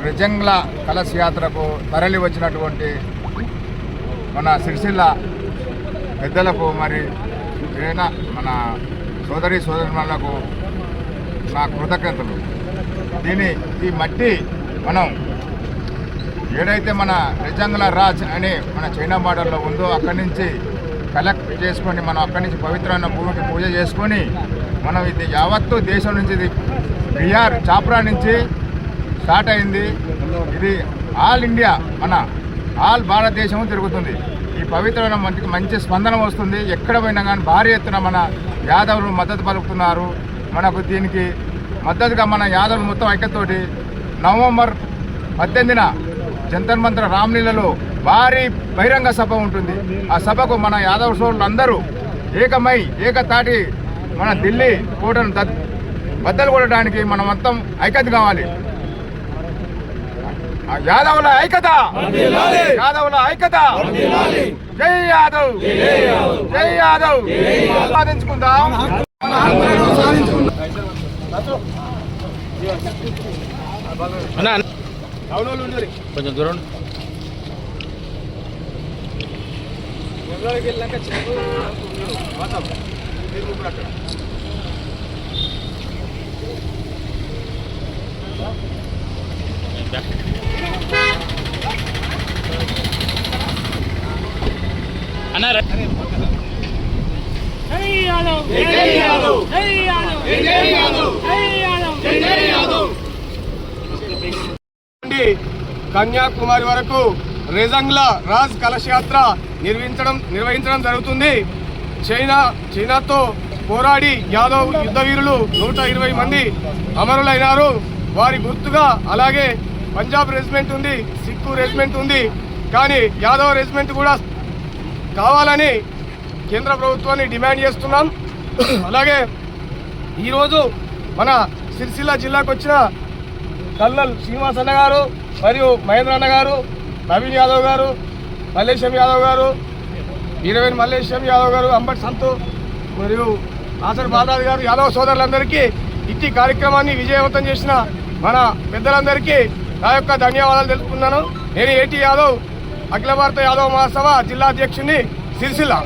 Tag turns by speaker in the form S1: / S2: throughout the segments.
S1: రిజంగ్ల కలశ యాత్రకు తరలి వచ్చినటువంటి మన సిరిసిల్ల పెద్దలకు మరి మన సోదరిమణులకు నా కృతజ్ఞతలు. ఈ మట్టి మనం ఏదైతే మన రిజంగ్ల రాజ్ అని మన చైనా బార్డర్లో ఉందో అక్కడి నుంచి కలెక్ట్ చేసుకొని మనం అక్కడి నుంచి పవిత్రమైన భూమికి పూజ చేసుకొని మనం ఇది యావత్తు దేశం నుంచి ఇది బీహార్ చాప్రా నుంచి స్టార్ట్ అయింది. ఇది ఆల్ ఇండియా ఆల్ భారతదేశం తిరుగుతుంది. ఈ పవిత్రమైన మంచి స్పందన వస్తుంది. ఎక్కడ పోయినా కానీ భారీ ఎత్తున మన యాదవులు మద్దతు పలుకుతున్నారు. మనకు దీనికి మద్దతుగా మన యాదవులు మొత్తం ఐక్యతతోటి నవంబర్ 18న జంతర్ మంతర్ రామ్లీలలో భారీ బహిరంగ సభ ఉంటుంది. ఆ సభకు మన యాదవ సోదరులు అందరూ ఏకమై ఏకతాటి మన ఢిల్లీ కోటను బద్దలు కొట్టడానికి మనం మొత్తం ఐక్యత కావాలి. యాదవుల ఐక్యత, యాదవుల ఐక్యత. జై యాదవ్, జై యాదవ్. సాధించుకుందాం.
S2: కొంచెం దూరం అన్నారు.
S3: కన్యాకుమారి వరకు రిజంగ్ల రాజ్ కలశ యాత్ర నిర్వహించడం జరుగుతుంది. చైనాతో పోరాడి యాదవ్ యుద్ధ వీరులు 120 మంది అమరులైనారు. వారి గుర్తుగా అలాగే పంజాబ్ రెజిమెంట్ ఉంది, సిక్కు రెజిమెంట్ ఉంది. కానీ యాదవ్ రెజిమెంట్ కూడా కావాలని కేంద్ర ప్రభుత్వాన్ని డిమాండ్ చేస్తున్నాం. అలాగే ఈరోజు మన సిరిసిల్ల జిల్లాకు వచ్చిన కల్నల్ శ్రీనివాస్ అన్న గారు మరియు మహేంద్ర అన్న గారు, నవీన్ యాదవ్ గారు, మల్లేశం యాదవ్ గారు, వీరవేణి మల్లేశం యాదవ్ గారు, అంబట్ సంతు మరియు ఆసర్ బాదాద్ గారు, యాదవ్ సోదరులందరికీ ఇట్టి కార్యక్రమాన్ని విజయవంతం చేసిన మన పెద్దలందరికీ నా యొక్క ధన్యవాదాలు తెలుపుతున్నాను. నేను ఏటీ యాదవ్, అఖిల భారత యాదవ్ మహాసభ జిల్లా అధ్యక్షుడిని, సిరిసిల్ల.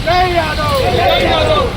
S3: Jai Yadav!